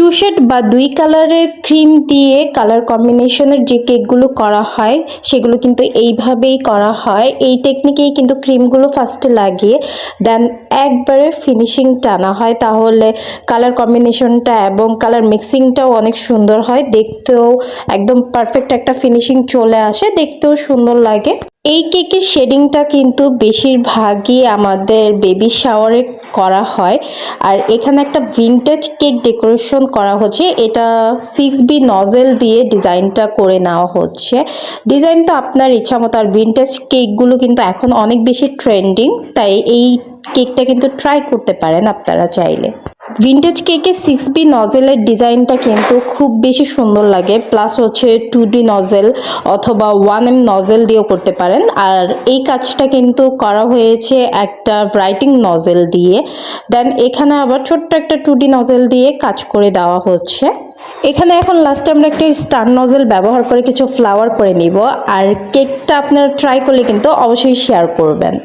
Two shade বা দুই কালারের ক্রিম দিয়ে কালার কম্বিনেশনের যে কেকগুলো করা হয় সেগুলো কিন্তু এইভাবেই করা হয়। এই টেকনিকেই কিন্তু ক্রিমগুলো ফার্স্টে লাগিয়ে দেন একবারে ফিনিশিং টানা হয়, তাহলে কালার কম্বিনেশনটা এবং কালার মিক্সিংটাও অনেক সুন্দর হয়, দেখতেও একদম পারফেক্ট একটা ফিনিশিং চলে আসে, দেখতেও সুন্দর লাগে। এই কেকের শেডিংটা কিন্তু বেশিরভাগই আমাদের বেবি শাওয়ারে করা হয়। আর এখানে একটা ভিনটেজ কেক ডেকোরেশন করা হচ্ছে, এটা 6B নজেল দিয়ে ডিজাইনটা করে নেওয়া হচ্ছে। ডিজাইনটা আপনার ইচ্ছা মতো। আর ভিনটেজ কেকগুলো কিন্তু এখন অনেক বেশি ট্রেন্ডিং, তাই এই কেকটা কিন্তু ট্রাই করতে পারেন আপনারা চাইলে। ভিনটেজ কেকের 6B নজেলের ডিজাইনটা কিন্তু খুব বেশি সুন্দর লাগে, প্লাস হচ্ছে 2D নজেল অথবা 1M নজেল দিয়েও করতে পারেন। আর এই কাজটা কিন্তু করা হয়েছে একটা ব্রাইটিং নজেল দিয়ে, দেন এখানে আবার ছোট্ট একটা 2D নজেল দিয়ে কাজ করে দেওয়া হচ্ছে। এখানে এখন লাস্টে আমরা একটা স্টার নজেল ব্যবহার করে কিছু ফ্লাওয়ার করে নিব। আর কেকটা আপনারা ট্রাই করলে কিন্তু অবশ্যই শেয়ার করবেন।